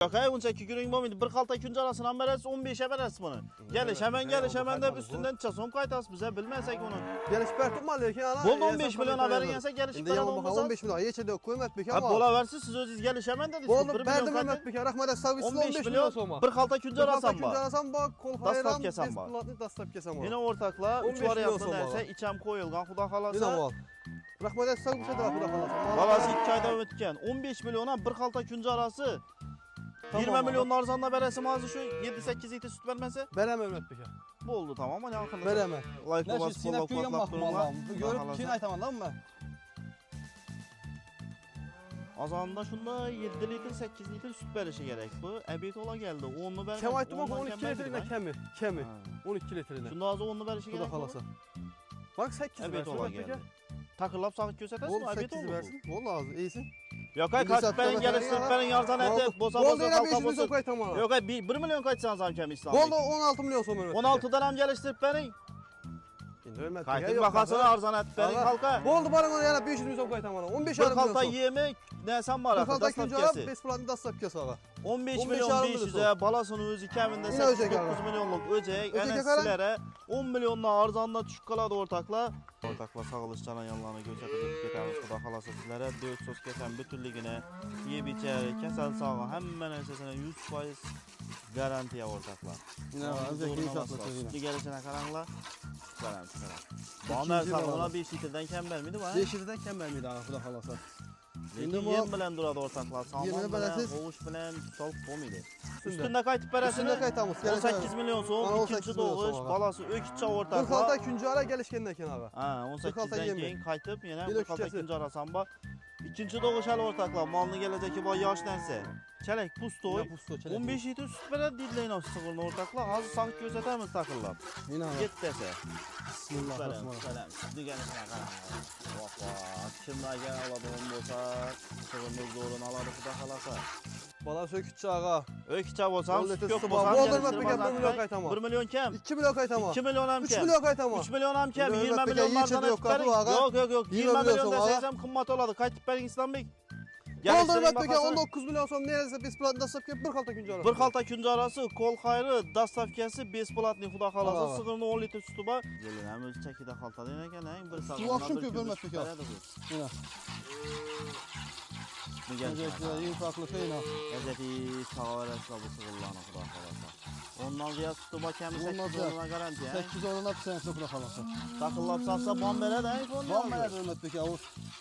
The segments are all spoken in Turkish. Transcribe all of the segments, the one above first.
Yok ay unchaki kuring bo'lmaydi. Bir qalta kunja arasini berasiz, 15 berasiz buni. Gelish hemen deb üstünden necha so'm qaytasiz biz bilmasak uni. Gelish bertibman lekin ana. Bo'ldi 15 million bergansa gelish beradi bo'lmasa. 15 million yechida qo'ymat beka. Ha bo'laversiz, siz o'zingiz gelish hemen dedingiz. Bo'ldi, berdim Mehmet beka. Rahmat asabisiz 15 million so'm. Bir qalta kunja arasam bor. Kunja arasam bor, qo'l hayram. Dastlab kesam bor. Yine o'rtaqlar 3 variantli narsa icham qo'yilgan, xudo xolasa. Rahmat asabisiz xudo xolasa. Balasi 2 oydan o'tgan. 15 milliondan bir qalta kunja arasi 20 milyon arzanda beresi mazı şu 7-8 litre süt vermese? Veremem Mehmet beka. Oldu tamam mı? Veremem. Like babası kollak kollak durumlar. Görüp kim aytaman lan mı? Azanda şunda 7 litre 8 litre süt verişi gerek bu. Ebiyet ola geldi. 10'lu vermez. Kem aytım 12 litrine kemi. 12 litrine. Şunda azı 10'lu verişi gerek bu. Bak 8 versin Mehmet beka. Takırlap sakıt göstersin mi? Ebiyet oldu. Versin. Vallahi iyisin. Yok ay kaç benim geliştirip benim yarzan edip boza kalka boza. Yok ay 1 milyon kaçsanız amcam İslam Bey. Oldu 16 milyon so'm Mehmet. 16'dan am geliştirip benim. Kaytın bakasını arzan et benim kalka. Oldu bana ona yana 500 milyon so'm qaytaman. 15 milyon. Bir kalta yemi nesen var akı dastlapkesi. 5 planı dastlapkesi ağa. 15 milyon 500'e balasını özü keminde 8-9 milyonluk öcek. Enessilere 10 milyonla arzanla düşük kaladı ortakla. Ortakla sağılışçanan yanlarını gösterip getemiz kuda kalası sizlere. 4 sos kesen bütünlüğüne yiyip içeri kesen sağa hemen ensesine 100% garantiye ortakla. Sütlü gelişine karanla garanti karan. Bana sağlığına 5 litreden kem vermiydi mi? 5 litreden kem vermiydi ağa kuda kalası. Yem bilen duradı ortaklar. Salman bilen, koğuş bilen çok komiydi. Üstünde kaytıp veresini 18 milyon soğuk, ikinci doğuş, balası ökütçe ortaklar. 46 ikinci ara gelişkenden ken abi. 18'den keyin kaytıp yine 46 ikinci arasan bak. İkinci doğuş el ortaklar, malını gelecek bu yaş dense. Çelek pustoy, 15 litre süt veren didleyin o sıkılını ortaklar. Azı sakit gözetemez takırlar. Git dese. Bismillahirrahmanirrahim. Sütlü gelişine karanlar. Şimdi gel alalım olsa, sıkılımız zorun aladı kuda kalasa. Balası ökütçe ağa. Ökütçe olsam, süt yok olsam geliştirmez 1 milyon kaytama. 1 milyon kem. 2 milyon kaytama. 2 milyon hem 3 kem. milyon kaytama. 3 milyon hem kem. 20 milyon arzana sütlerin. Yok. 20 milyon deseyzem kımmat oladı. Kaytıp berin İslam Bey. Oldu Mehmet 19 milyon so'm neresi biz platni dastlapki bir qalta kunja arası. Bir qalta kunja arası kol xayrı dastlapkesi 5 platni xudo xolasa sig'irni 10 litr suti bor. Gelin ham o'zi chakida qalta degan ekan, bir saqla. Suv oqshim ko'p Mehmet aka. Mana. Nega infaqli qiyna. Ezeti sağarasla bu sig'irlarni xudo xolasa. Ondan ziyad suti bor kami 8 o'rnuna garanti. 8 o'rnuna sen xudo xolasa. Taqillab satsa bon beradi, bon beradi Mehmet aka.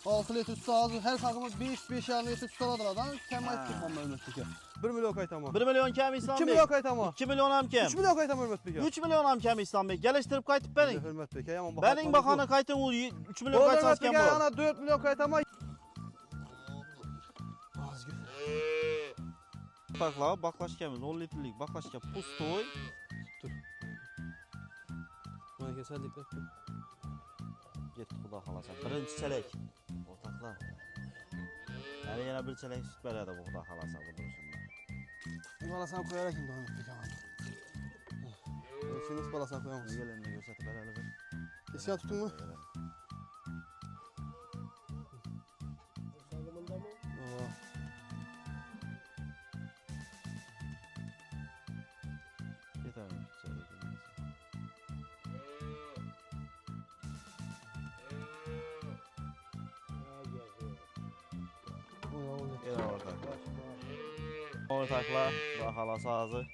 6 litr süt ağzı her sakımız 5-5,5 litr süt aladılar. Kem ayıp tutmam Mehmet beka. 1 milyon kaytama. 1 milyon kem İslam Bey. 2 milyon kaytama. 2 milyon hem kem. 3 milyon kaytama Mehmet beka. 3 milyon hem kem İslam Bey. Geliştirip kaytıp berin. Mehmet beka yaman bakan. Berin bakanı kaytın 3 milyon kaytsaz kem bu. Ana 4 milyon kaytama. Bakla baklaş kemiz 10 litrlik baklaş kem pustoy. Dur. Bana keserlik bak. Get xudo xolasa. Birinchi chelak. O'rtoqlar. Hali yana bir chelak sut beradi bu xudo xolasa bu durishimda. Balasini qo'yar ekan Mehmet beka. Shuni balasini qo'yamiz. Yelenni ko'rsatib beradi bir. Esga tutdingmi? Ketaman chelak. Ortaklar, bakalası ağzı.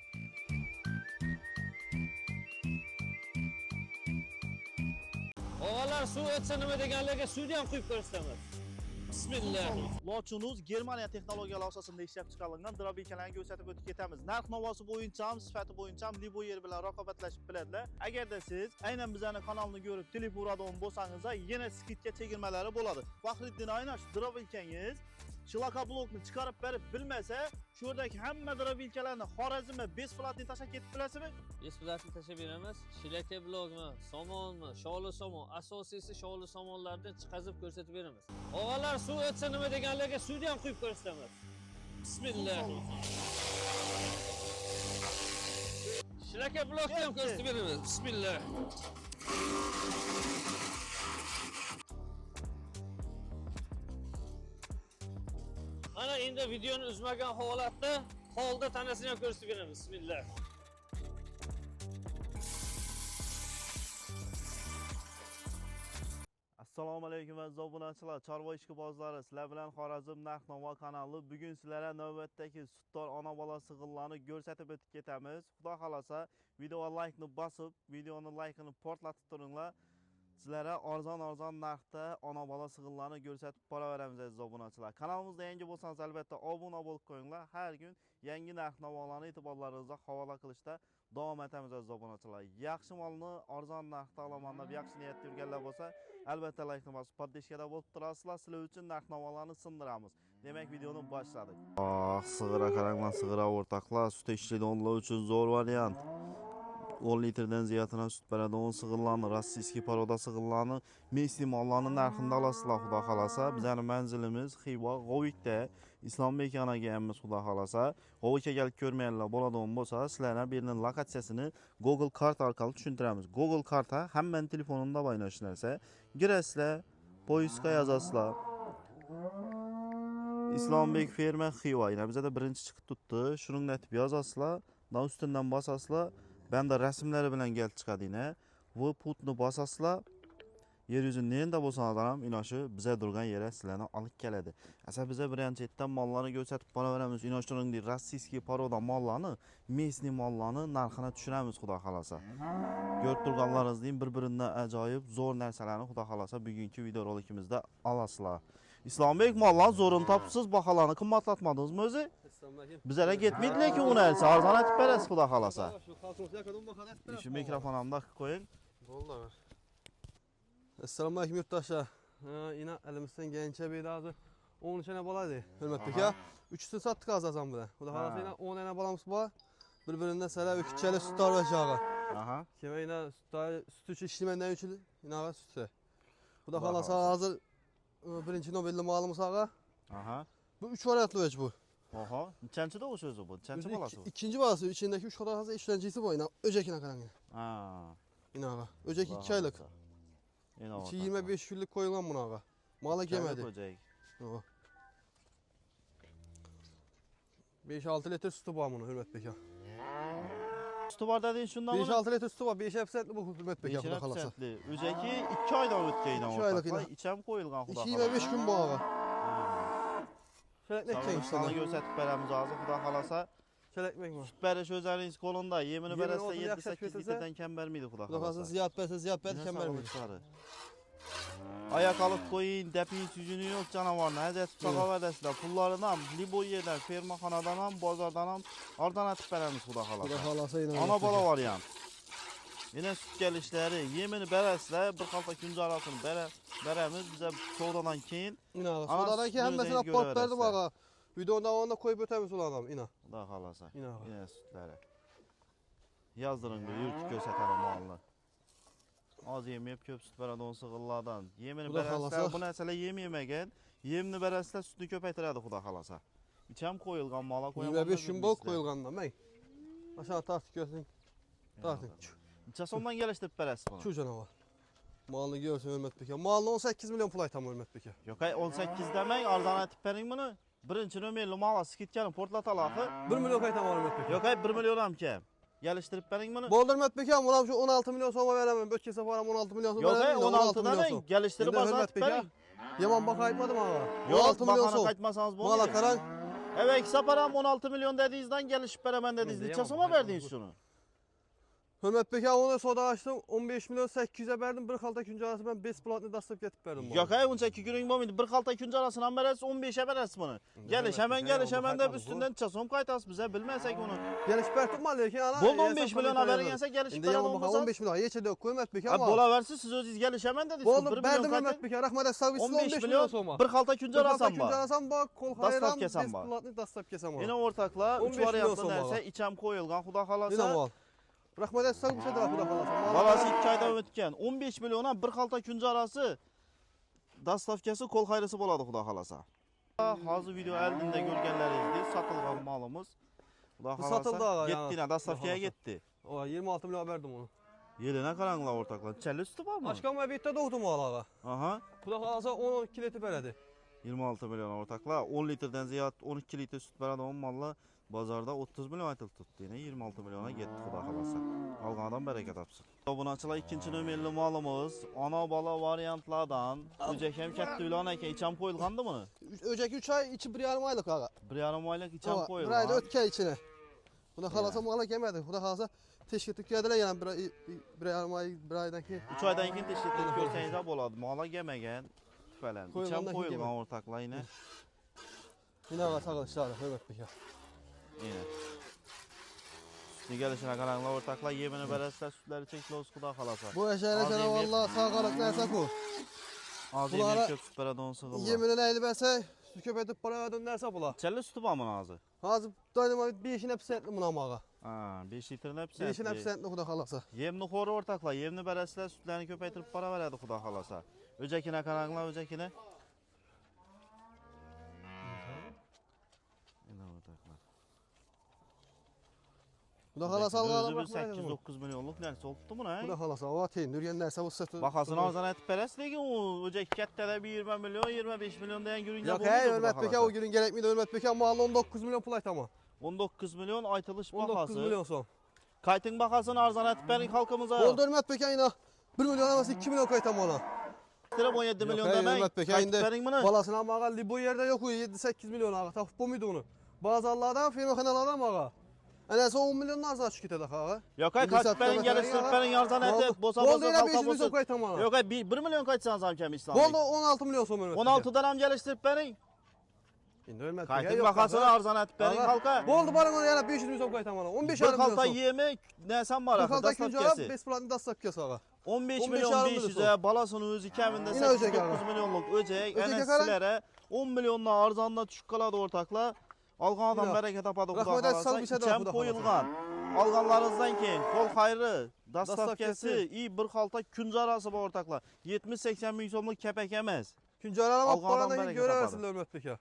Oğalar su etsa nima deganlarga suvni ham quyib ko'rsatamiz. Bismillah. Lochunuz Germaniya texnologiyalar asosida ishlab chiqarilgan drobikalarni ko'rsatib o'tib ketamiz. Narx-navosi bo'yicha ham, sifati bo'yicha ham libo yer bilan raqobatlashib biladilar. Agarda siz aynan bizning kanalni ko'rib, telefon uradon bo'lsangiz, yana skidga chegirmalari bo'ladi. Faxriddin Aynash drobikangiz Shilaka blokni chiqarib berib bilmasa, sho'rdagi hamma drobilkalarni Xorazmga besplatni tashab ketib bilasizmi? Besplatni tashab beramiz. Shilaka blokmi, somonmi, sholi somon, asosiysi sholi somonlarni chiqazib ko'rsatib beramiz. Og'alar suv etsa nima deganlarga suvni ham quyib ko'rsatamiz. Bismillah. Shilaka blokni ham ko'rsatib beramiz. Bismillah. Ana endi videoni uzmagan holatda Holda tanasini ham ko'rsatib beramiz. Bismillah. Assalomu alaykum aziz obunachilar, chorva ishqibozlari, sizlar bilan Xorazm narx-navo kanali. Bugun sizlarga navbatdagi sutdor ona bola sig'illarni ko'rsatib o'tib ketamiz. Xudo xolasa, videoga like-ni bosib, videoni like-ni portlatib turinglar. Sizlarga arzon narxda ona bola sig'illarni ko'rsatib boraveramiz aziz obunachilar. Kanalimizda yangi bo'lsangiz albatta obuna bo'lib qo'yinglar. Har kun yangi narx-navolarni e'tiborlaringizga havola qilishda davom etamiz aziz obunachilar. Yaxshi molni arzon narxda olaman deb yaxshi niyatda yurganlar bo'lsa, albatta like bosib podpishkada bo'lib turasizlar. Sizlar uchun narx-navolarni sindiramiz. Demak, videoni boshladik. Sig'ira qaranglar, sig'ira o'rtoqlar, sut ishlaydi onlar uchun zo'r variant. 10 litrdan ziyodini sut beradi. 10 sig'illarni, rossiyskiy paroda sig'illarni, mesli mollarni narxida olasizlar xudo xolasa. Bizning manzilimiz Xiva, G'ovikda. Islombek anaga hammiz xudo xolasa. G'ovikka kelib ko'rmaganlar bo'ladigan bo'lsa, sizlarga bergan lokatsiyasini Google karta orqali tushuntiramiz. Google karta hammaning telefonida bor narsa. Girasizlar, poyizga yozasizlar. Islombek ferma Xiva. Yana bizda birinchi chiqib turibdi. Shuni netib yozasizlar, dan ustidan bosasizlar. Bende rasmlari bilan kelib chiqadi. Bu putni bosasizlar. Yer yuzini nenda bo'lsangiz ham inoshi biza turgan yere sizlarni olib keladi. Asa biza birinchi etdan mollarni ko'rsatib boraveramiz. Inoshtiringdek rossiyskiy paroda mollarni, mesli mollarni narxini tushiramiz xudo xolasa. Ko'rib turganlaringizdek bir-biridan ajoyib zo'r narsalarni xudo xolasa bugungi video rolikimizda olasizlar. Islombek mollarni zo'rini topsiz, baholarni qimmatlatmadingizmi o'zi? Bizlarga ketmaydi, lekin uni arzon aytib berasiz xudo xolasa. Shu mikrofonimda qilib qo'ying. Bo'ldi. Assalomu alaykum yurtdoshlar. Ina elimizdan gençe bir daha 10 tane bo'ladi. Hurmatli aka. 3'sini sattık azazam bilan. Xudo xolasa ina 10 tane bolamiz bor. Bir-birinden salab ikkichali sutlar va shog'i. Aha. Kema ina süt uchun ishlaymandan uchun ina sütü. Xudo xolasa hozir birinchi Nobelli molimiz ağa. Aha. Bu 3 variantli o'ch bu. Oha, nechanchida o'sha o'zi bu? Nechanchi bolasi bu? Ikkinchi bolasi, ichindagi 3 xodor hozir ishlanchisi bor, ina o'jakini qarang. Ha. Inaga. O'jak 2 oylik. İçi 25 kunlik qo'yilgan bunaqa. Mala kelmadi. 5-6 litr suti bor buni Hurmatbek aka. Suti bor deding shundan 5-6 litr suti bor, 5% bu Hurmatbek aka xudo xolasa. O'jaki 2 oydan o'tgan ina. 2 oylik ina. Icham qo'yilgan xudo xolasa. 25 kun bor ağa. Şelekmek keng sana gösterip beremiz hozir xudo xolasa. Şelekmek mi? Süt berish o'zingiz qo'linda. Yemini berasa 7-8 litrdan kam bermaydi xudo xolasa. Xudo xolasa ziyod bersa ziyod ber, kam bermaydi. Ayak alıp koyun, depin yüzünü yok canavarına. Hazret tutağa pullarından, libo yerden, fermaxanadan ham, bozordan ham oradan atıp beremiz xudo xolasa. Xudo xolasa ina. Ana bola var yani. Yine süt gelişleri, yemini berasizlar, bir qalta kuncu arasını beremiz. Bize soğudadan keyin. İna, soğudadan keyin hemmesini apart berdim ağa. Videonun davamında koyup ötemiz ulanam, ina. Xudo xolasa. Ina sütleri. Yazdırın bir yurt gösterelim malını. Az yemeyip köp süt beradigan sig'illardan. Yemini berasizlar, bu narsalar yemeyemegen, yemini berasizlar, sütni ko'paytiradi xudo xolasa. Icham qo'yilgan mola qo'yaman. 25 kun bo'lib qo'yilganda, may. Aşağı tartib ko'rsang. Tarting. Necha so'mdan kelishtirib berasiz buni? Shu janovar. Molni ko'rsin Hurmatbek aka. Molni 18 million pul aytaman Hurmatbek aka. Yo'q, 18 demang, arzon aytib bering buni. Birinchi nomerli mola skidkani portlataloqi 1 million aytaman Hurmatbek aka. Yo'q, 1 million ham kam. Geliştirip bering buni. Bo'ldi Hurmatbek aka, bular şu 16 milyon so'mga beraman. Bo'tga safaram 16 milyon so'm beraman. Yo'q, 16 demang, geliştirip azatib bering. Yaman baqa aytmadim ağa. Yo'q, 16 milyon so'm. Qaytmasangiz bo'ldi. Mola qarang. Evet, saparam 16 milyon dediyizden gelişip beraman dediniz. Necha so'mga berdingiz şunu? Hurmatbek aka, onu soda açtım. 15 milyon 800'e verdim. Bir qalta kuncu arası ben 5 platını dastlab ketib berdim. Yo'q, unchaki kuning bo'lmaydi. Bir qalta kuncu arasini ham berasiz, 15'e berasiz buni. Gelish hemen deb üstünden necha so'm qaytasiz, bize bilmasak uni. Gelish berdim lekin ana. Bo'ldi 15 million bergansa gelishib beradigan bo'lsa. 15 million yechida Hurmatbek aka. Bo'laversiz, siz o'zingiz gelish hemen dedingiz. Bo'ldi, berdim Hurmatbek aka. Rahmat, servisi 15 million so'm. Bir qalta kuncu arasam bor. Kuncu arasam bor, qo'l xayram 5 platını dastlab kesam. Yine ortaklar 3 variantli narsa icham qo'yilgan, xudo xolasa. Rahmat etsak bu şeydir xudo xolasa. Balası 2 ayda o'tgan. 15 milyona bir qalta kuncu arası dastavkasi qo'l xayrisi bo'ladi xudo xolasa. Hozir video oldinda ko'rganlaringizdek sotilgan molimiz. Xudo xolasa. Sotildi ağa. Yetti dastavkaga ketdi. O 26 milyon verdim onu. Yelena qaranglar o'rtoqlar. Challi suti bormi? Aşkam ve bitta doğdu mol ağa. Aha. Xudo xolasa 12 litr beradi. 26 milyon o'rtoqlar. 10 litrdan ziyod 12 litr sut beradigan mollar Bazarda 30 milyon aytılıb tuttu. Yine 26 milyona getdi Xuda xalasa. Alğanadan bərəkət tapsın. Abunəçilər ikinci nömrəli malımız ana bala variantlardan öcəkem kətdüylan əkə içəm qoyulğandı mı? Önceki 3 ay içi 1,5 aylık ağa. 1,5 aylıq içəm Bir qoyulğan. ayda ötken içine. Xuda xalasa mala gelmedi. Xuda xalasa teşkil geldiler yani bir ay, bir aydan ki. 3 aydan keyin təşkil görsəniz boladı. Mala gəlməgən tüpələn. İçəm Qoyulğandan keyin qoyulğan gəlmə. ortaqla yine. Yine var sağlıkçılar. Hürmet bekar. Yine. Sütünü gəlişinə qaranqla ortaqla yemini bərəslər sütləri çəkli olsun Xuda xalasa. Bu eşeğine Az sana yemek- valla sağ kalık neyse ku. Az Bunlara- yemək köp sütlərə don sığırlar. Yemini neyli verse süt köpetip paraya dönerse bula. İçəli sütü bağımın ağzı. Hazır dynamit 5'in hep sentli buna mağa. Ha, 5 litrin hep 5'in hep sentli. sentli Xuda xalasa. Yemni xoru ortaqla, yemni bərəslər sütlərini köpəytirib para verədi Xuda xalasa. Öcəkinə qaranqla, öcəkinə. İnə ortaqlar. Xuda xalasa Özü Allah'a bir bırakma. 8-9 milyonluq nərsə olubdu mu, nə? Xuda xalasa o atayın. Nürgen neyse bu satı. Baxasın arzan ətib pərəs, lekin o öcək kətdədə bir 20 milyon, 25 milyon deyən görüncə Yok bulundu hey Xuda Hürmet Bekar o xalasa. günün gerek miydi Hürmet Bekar mallı 19 milyon pul aytama. 19 milyon aytılış 19 baxası. milyon son. Kaytın baxasın arzan ətib pərin xalqımıza. Oldu Hürmet Bekar yine 1 milyon aması 2 milyon kaytama ona. Dirəm 17 milyon hey, demək. Hürmet Bekar Kaytın indi pərin bunu. balasına mağa bu yerde yok 7-8 milyon ağa. Tapıp bu muydu onu? Bazı Allah'dan firma kanalardan mağa. Enese 10 milyondan az şükür edək ağa. Yok ay İndi kaytın satma pərin mesela gəlişdirib ya. pərin arzan ətib, bosa Oldu bosa yine 5 xalqa milyon bosa. kaytama ona. Yok ay 1 milyon kaçsan zamkem İslam'da. Oldu 16 milyon son Hürmet Bekar. 16'dan am gəlişdirib pərin. Şimdi Hürmet Bekar Kaytın yok. baxasını arzan ətib pərin Ağa, xalqa. Oldu bana ona yana 500 milyon kaytama ona. 15 Bir milyon xalta son. yemək nəsən var Bir axı, kalta dastat ikinci ara kəsi. 5 planı dastak kes ağa. 15 15 milyon yarım 500'ə balasının özü kəmində Yine öcək 8-9 ağa. milyonluq öcək, Öcək ənəsçilərə 10 milyonla arzanla düşük qaladı ortaqla. Alğanadan Yine. bərəkət tapadı Xuda Rahmet et, xalasa, sağ bir şey de içəm Xuda qoyulğan. Alğanlarınızdan keyin kol xayrı, dastat Dastak kəsi, kəsi. iyi bir xalta künc arası bu ortaqla. 70-80 min so'mluq kəpək eməz. Üçüncü aralama Alğanadan paranı bərəkət göre tapadı. versinler Hürmet Bekar.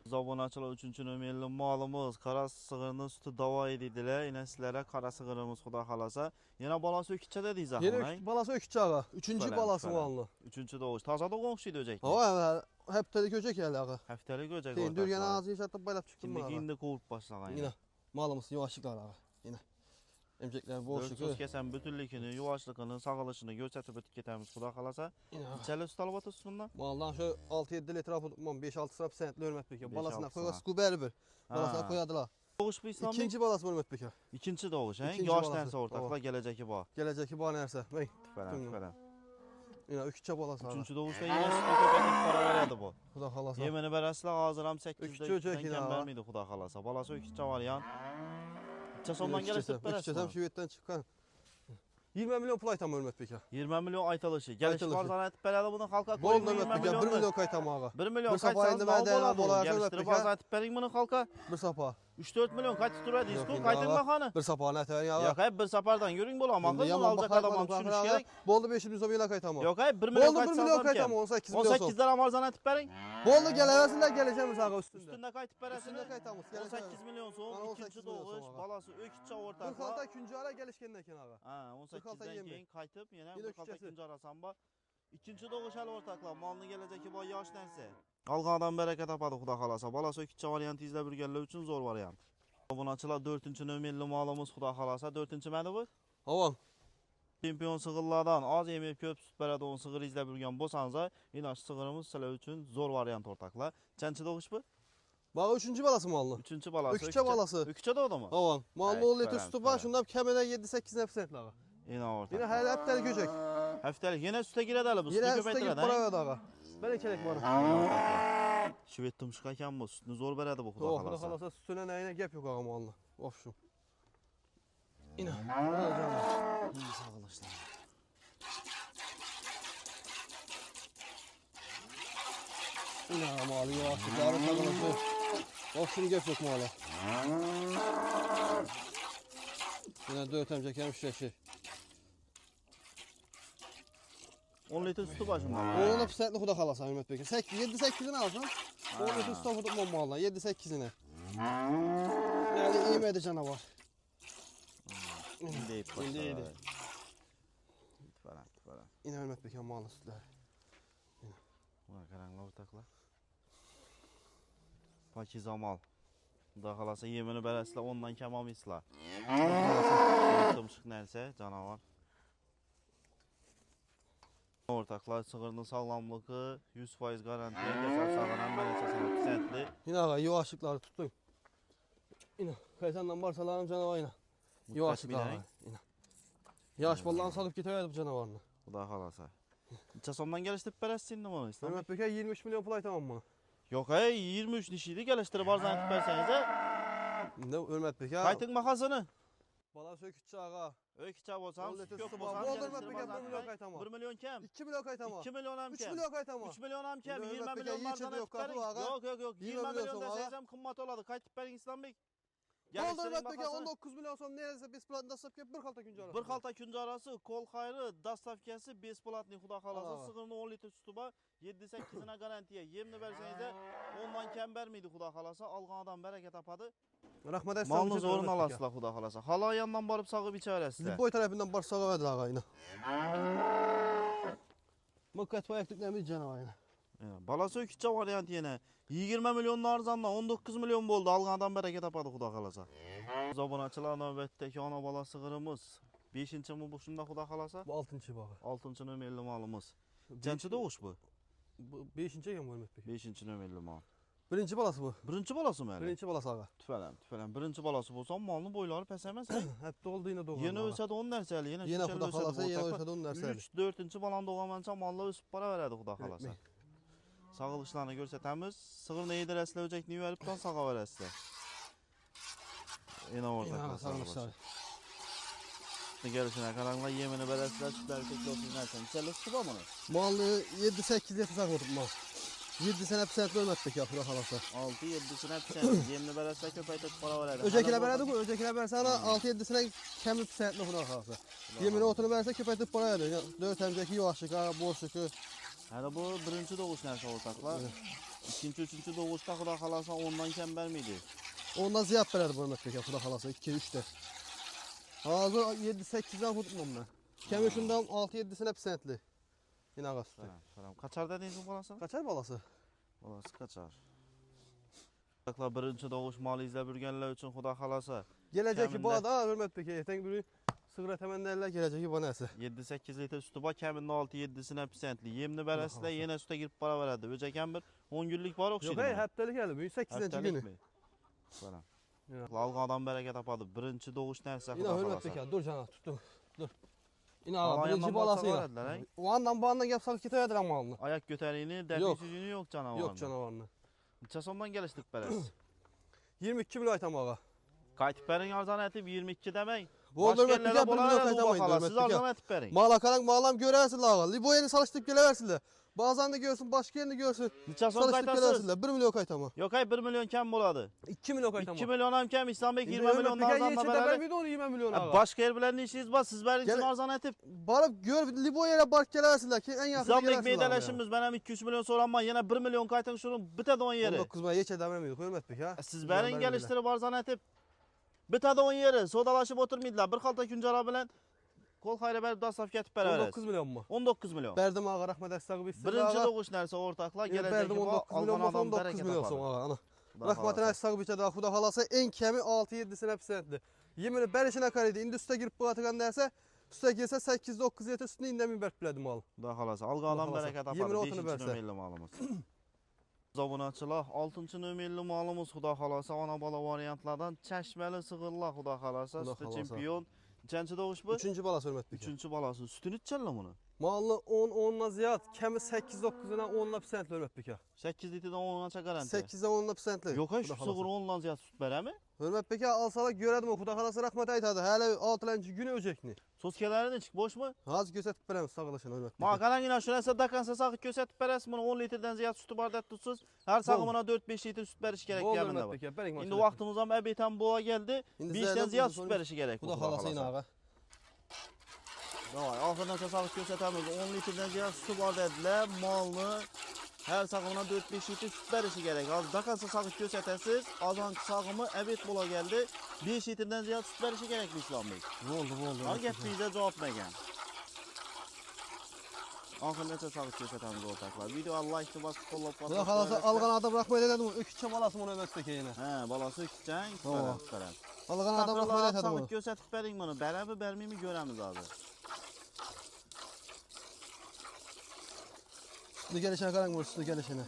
Zabonaçılar 3-cü nömrəli malımız qara sığırının sütü dava edildilər. Yenə sizlərə qara sığırımız Xuda xalasa. Yenə balası öküçədə deyiz axı. Yeni balası ökücü ağa. Üçüncü Falan, balası falan. mallı. 3-cü doğuş. Taza da qonşuydu öcək. Ama hep telik öcek geldi ağa. Həftəlik öcək Deyin ortaqlar. dürgen ağzı yaşatıp bayılıp çıktım Kimdiki ağa. indi qovub başlagan. Yine malımız yuvaşlıklar ağa. Yine. Emcekler bol Dörtsüz şükür. kəsən bütünlükünü, yuvaşlığını, sağılışını göstərib ötüb getəmiz Xuda xalasa. Yine ağa. İçəli süt alıb atısından. Maldan şu 6-7 litre tutmam 5-6 sıra sentli Hürmet Bekar. 5-6 Balasına sıra. koyga skuberi bir. Balasına Ha. koyadılar. Doğuş bu İslamlı. İkinci balası Hürmet Bekar. İkinci doğuş, hə? İkinci Yaş balası. dənsə ortaqla gələcəki bu. Gelecek bana nerse. Bey. Fələn, Tüm- fələn. Yine üçüncü balası ağa. Üçüncü doğuşda yenə sütü köpəklik para verədi bu. Xuda xalasa. Yemini bərəslə hazıram 8-də Öküzü öcək 2-dən yine kəm ha. vermiydi Xuda xalasa. Balası öküzcə var yan. İçə sondan gəlişdirib Üçüncü bərəslə. şivetten çıkan. 20 milyon pul aytam Hürmet Bekar. 20 milyon aytalışı. Gəliş Aytalışı. var zan etib bərədi bunu xalqa Bol qoyun Hürmet 20 Bekar 1 milyon. milyon kaytam ağa. 1 milyon Bir sabah kaçsanız indi ne mən deyirəm, oladı? dolar Gəlişdirib Hürmet Bekar. azat etib bərin bunu xalqa. Bir sapa. 3-4 milyon kaç tura Yok, disku indi kaydın ağa. baxanı. Bir sapa ne tər ya. Yok hep bir sapardan görün bol ama Indi kız bunu yaman alacak bakar adam bana, düşünüş bakar gerek. Boldu 500 milyon yine kaytam ağa. Yok hep 1 milyon Boldu 1 kaç milyon sazam kaytam ki. 18 milyon son. 18'den amarzan etib bərin. Boldu geleversinler geleceğimiz ağa üstünde. Üstünde kayıp Üstünde bərəsini. kaytamız. 18 milyon Bana son, 18 ikinci milyon doğuş, son ağa. balası ökütçə 40 ortaqla. alta ikinci ara gelişkenden ağa. Ha, 18'den yemin. keyin kayıtıp yine Yine 40 öküzcəsi. ikinci arasan ba. İkinci doğuş hələ ortaqla, malını gələcəki bu yaş dənsə. Alğanadan bərəkət tapadı Xuda xalasa. Balası ökütçə variantı izlə bir gəllər üçün zor variant. Bunaçılar 4-cü nömrəli malımız Xuda xalasa. 4-cü məndə bu? Havan. Çempion sığırlardan az yemək köp süt bərədə on sığır izlə bilgən bosanza, inaş sığırımız sizlər üçün zor variant ortaqla. Çənçi doğuş bu? Bağa üçüncü balası mallı. Üçüncü balası. Öküçə balası. Öküçə doğdu mu? Havan. Mallı Evet, 10 litre falan, sütü falan. var. Şundan kemene 7-8 nefsent ağa. Yine ortaq. Yine her hep tel göcek. Həftəlik yenə sütə girədə hələ bu. Yine Sütü üstte gidip köpəkdirədə. para verdi ağa. Ben ekelek var. Şivet tumşıqakən bu. Sütünü zor bərədi bu Xuda Oh, Xuda xalasa. xalasa sütüne neyine gep yok ağa mallı. Of şu. Yine. İyi sağlaşlar. Yine ağa malı yavaş. Yarı sağlıklı. Of şunu gep yok malı. Yine 4 emcekem şişeşi. 10 litr sütü başında. Oğluna pisletli Xuda xalasa Hürmet Bekir. 7-8'ini alsan. 10 litre sütü tutup malına. 7-8'ini. Yani iyi mi edeceksin var. İndi eyip başlar. İndi yedi. Falan, falan. Yine Hürmet Bekir malı sütleri. Buna qaranqla ortaqla. Pakiza mal. Xudo xolasa yemini berasizlar, ondan kam olmaysizlar. Tumshuq narsa, canavar. Ortaklar sığırının sağlamlığı 100% garantiye geçer sağlanan menekşesine pisentli. Yine ağa yuvaşlıkları tuttum. Yine kaysandan varsalarım canavar yine. Yuvaşlıklar ağa. Yine. Yaş ballan salıp gidiyordu bu canavarını. Xudo xolasa. Necha so'mdan geliştirib berasiz endi buni? Hürmet Beke 23 milyon pul aytamam bana. Yo'q, 23 nishiydi geliştirib arzonlab bersangiz. Ne Hürmet Beke? Qayting mahasini. Bala sökütçü ağa. Öykücha bo'lsam, Oldu, ko'p tesi bo'lsam, bol. Hürmet geliştirib Beke 1 arzonlab milyon bering. kaytama. 1 milyon kam. 2 milyon kaytama. 2 milyon ham 3 kam. milyon kaytama. 3 milyon ham kam. Unda 20 Hürmet milyon Beke, arzonlab yok, bering. ağa. Yo'q, 20 20 milyon milyon desangiz ağa. ham qimmat oladi. Qaytib bering Islombek. Oldu Hürmet Beke mahasini. 19 milyon son neresi biz platında sapıp bir kalta günce arası. Bir xalta kunja arası, kol xayri, dastavkasi besplatni xudo xolasa, Ana. sig'irni 10 litr suti bor, 7-8 garantiya. Yemni bersangizda ondan kam bermaydi xudo xolasa, olgan odam baraka topadi. Rahmet etsin. Malni zo'rini olasizlar xudo xolasa. Halol yandan borib sog'ib ichaverasizlar. Boy tarafından bar sağa verdi ağa yine. Mıkkat bayaklık ne mi canavar yine. Balası ökütçe variant yana. 20 milyondan arzandan 19 milyon bo'ldi. Olgan odam baraka topadi xudo xolasa. Obunachilar navbatdagi ona bola sig'irimiz 5-mi bu shunda xudo xolasa? Bu 6. bağı. 6-nomerli malimiz. Qancha doğuş bu? Bu 5. ekan bu Hürmet Beke. 5-nomerli mal. Birinci balası bu. Birinchi bolasimi hali? Birinci balası ağa. Tüfelem. Birinchi bolasi bo'lsa, malning bo'ylari pes emas. Hep doldu yine doğru. Yeni o'sadi 10 narsali, yana Yine xudo xolasa yine o'sadi 10 narsali. 3-4-chi bolani doğamancha mallar o'sib boraveradi xudo xolasa. Sağılışlarını ko'rsatamiz. Sig'irni yedirasizlar, o'jakni yuvaribdan sog'averasizlar. Yana o'rtaklar sog'ilishlar. Gelişine qaranglar, yemini berasizlar, sütlar ko'klosin narsa. Necha suti bor buni? Malını 7-8 litre sakmadık mal. 7 sene pisent Hürmet Beke xudo xolasa. 6-7'sine pisent. Yemini berasizlar, köpaytib boraveradi. Öcekiler verdi bu. Öcekiler verse ana 6-7 sene kemli pisentli xudo xolasa. Yemini otunu verse köpeytip para verdi. 4 emceki yuvaşlık ağa, boşluku. Hadi bu birinchi doğuş narsa o'rtaklar. Ikkinchi, uchinchi doğuşda xudo xolasa ondan kam bermaydi. Ondan ziyap verdi bu Hürmet Beke xudo xolasa 2-3'te. Hazır 7-8'den tutmam ben. Kemi şundan 6-7 sene pisentli. Yine ağa sütü. Salam. Kaçar dediniz bu balası? Kaçar balası? Balası kaçar. O'rtaklar birinchi doğuş malı izlab yurganlar uchun xudo xolasa. Geleceki bu da Hürmet Beke. Erten biri sigara temenderler geleceki bana ese. 7-8 litr suti bor, kamida 6-7'sine pisentli. Yemni berasizlar, yana sutga girib boraveradi. O'jakam bir 10 kunlik bor o'xshaydi. Yok haftalık geldi. 8. günü. Salam. Olgan odam baraka topadi. Birinchi doğuş narsa Yine xudo Hürmet xolasa. Beke dur cana tuttum. Dur. Yine ağa birinci balası yine. O andan bu andan yapsak gitmediler malını. Ayak götərini, dəri Yok. süzünü yok canavarın. Yok canavarını. Neçə somdan gəlişdirib berəsiz? 22 milyon aytam ağa. Qaytıb bərin arzan etib 22 demək. Bu Hürmet Beke 1 milyon aytamayın. Siz arzan etib bərin. Mala kalan mağlam görersin ağa. Libo yerini çalıştırıp geleversinler. Bazen de görsün, başka yerini görsün. Neçə som Çalıştırıp qaytarsınız? geleversinler. 1 milyon kaytama. Yok ay 1 milyon kam boladı. 2 milyon kaytama. 2 milyon ham kam, İslambəy 20 milyon Hürmet Beke arzanla yeçede berəli. vermedi onu 20 milyon ağa. Başqa yer bilan işiniz var, siz bərin üçün Gel- arzan etib. Barıp gör Libo yere bark geleversinler ki en yakın İslambəy geleversinler. meydələşimiz, mən həm 2-3 milyon soranma, yenə 1 milyon qaytın şunun bitədə 10 yeri. 19 milyon yeçede vermedi Hürmet Beke ha. Siz bərin gəlişdirib arzan etib. Bitədə 10 yeri, sodalaşıb oturmaydılar. Bir xalta küncara bilan kol xayrə bərib dastavka etib berəriz. 19 milyon mu? 19 milyon. Berdim ağa rahmet etsek biz size Birinci ağa. doğuş nerse ortaklar gelecek Berdim bu 19 milyon algan mu? adam 19 bereket milyon son yapar. ağa ana. Rahmetine etsek biçe daha xuda halasa en kemi 6-7 sene pisentli. Yemini berişine karıydı. İndi üste girip bu atıkan derse üste girse 8-9 yeter üstüne indemi berk biledim al. Daha xalası algan adam Xuda xalasa. bereket Yemin yapar. otunu 5-ci versə. nömerli malımız. Zabunaçılar 6-cı nömerli malımız xuda xalasa ana bala variantlardan çeşmeli sığırlar xuda xalasa Xuda sütü xalasa. çempion. Neçənci doğuş bu? 3. bala hürmet Beke. 3-cü balası. Sütünü içərlər bunu. Malını 10-10'la ziyad, kemi 8-9'una 10'la pisentli hürmet Beke. 8 litrdən 10-a garanti. 8'e 10'la pisentli. Yok ay şu Xuda xalasa. sığır 10-dan ziyad süt bərəmi? Hürmet Beke alsalar göredim o xuda halası rahmet aytadı. Hele 6. günü öcekni. Soskələrini çık boş mu? Az gözetip veremiz sağlaşın hürmet Ma Beke. qalan yine şurası dakansa sağıt göstərib bərəs bunu 10 litrdən ziyad sütü bardat tutsuz. Hər sağımına 4-5 litr süt bəriş gerek Bol gəmində hürmet var. Beke. Berin İndi vaxtımız am əbeytən boğa geldi. İndi 5'dən zəylə ziyad bu süt sonra- bərişi gerek. Xuda halası yine ağa. Davay, axırdan sağıt göstərəmiz. 10 litrdən ziyad sütü var dedilər. Malını hər sağımına 4-5 litr süt bərişi gerek. Az dakansa sağıt göstərəsiz. Azan sağımı əbeyt boğa geldi. 5 litrdən ziyad süt bərişi gerek İslam Bey. Oldu. Al getdiyinizə cavab məgən. Ahırneçe sağlık gösterimiz ortaklar. Videoya like basıp qo'llab Xudo xolasa algan adam rahmet dedim. Ökütçe balası bunu navbatdagi yana. He, balası ikicen. Süper. Algan adam rahmet dedim Sağlık bunu. gösterip bering bunu. Beremi bermeyimi göremiz abi. Sütü gelişine qarang bu sütü gelişine.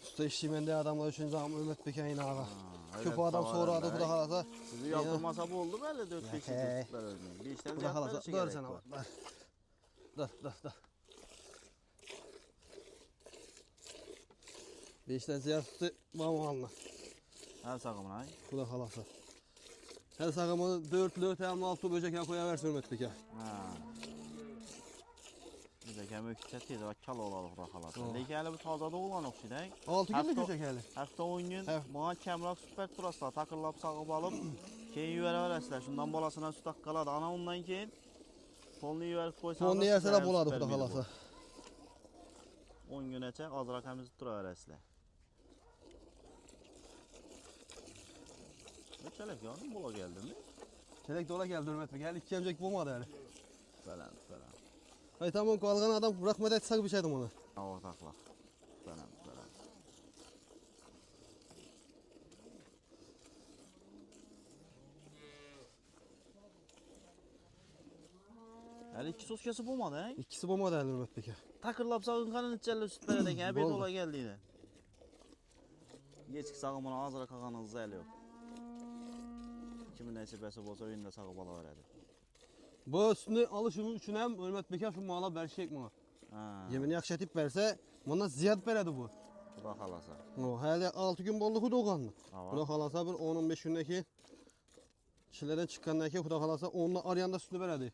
Sütü işlemende adamlar üçün zaman Ümit Beken yine ağa. Köpü adam sonra adı Xudo xolasa. Sizi yaptırmasa bu oldu böyle 4-5 sütler ölmeyin. Bir işten Xudo ziyartları xolasa çekerek dur sana var. bak. Dur. Beşten ziyartı mamağanla. Her sağımın ay. Xudo xolasa. Her sağımı 4 hem 6 böcekten koyaversin Ümit Beken. Bize kem öküçet yedi, bak kal olalım bırakalım. Lekin hele bu tazada olan okşaydı. 6 günlük böcek hali. Hafta 10 gün Hə. bana kemrak süper turasla takırlap sağıp alıp keyin yüvere şundan bolasına süt akkaladı. Ana ondan keyin tonlu yüverip koysanız Tonlu yerseler boladı Xudo xolasa. 10 gün eçe az rakamımızı turaveresizler. Ne çelek yanım bola geldi mi? Çelek dola geldi Ümit Beken. 2 emcek bulmadı hali. Falan. Ay tamam algan adam rahmet etse bir şeydim ona. Ortaklar. Falan. Hele iki sos kesi bulmadı he? İkisi bulmadı hali Ümit Beken. Takırlap sağın kanın içeride süt veredek bir Oldu. dola geldiğine. Geçik sağın bana ağzına kakanın zeli yok. Kimin nesibesi olsa oyunda sağı bala veredi. Bu üstünü alışımın üçün hem Ümit Beken şu mala berşek mi? Yemini yakşatip verse bundan ziyad veredi bu. Xudo xolasa. O hali 6 gün boldu Xudo oğanlı. Hava. Xudo xolasa bir 10-15 gündeki kişilerden çıkandan ki Xudo xolasa onunla arayanda sütünü veredi.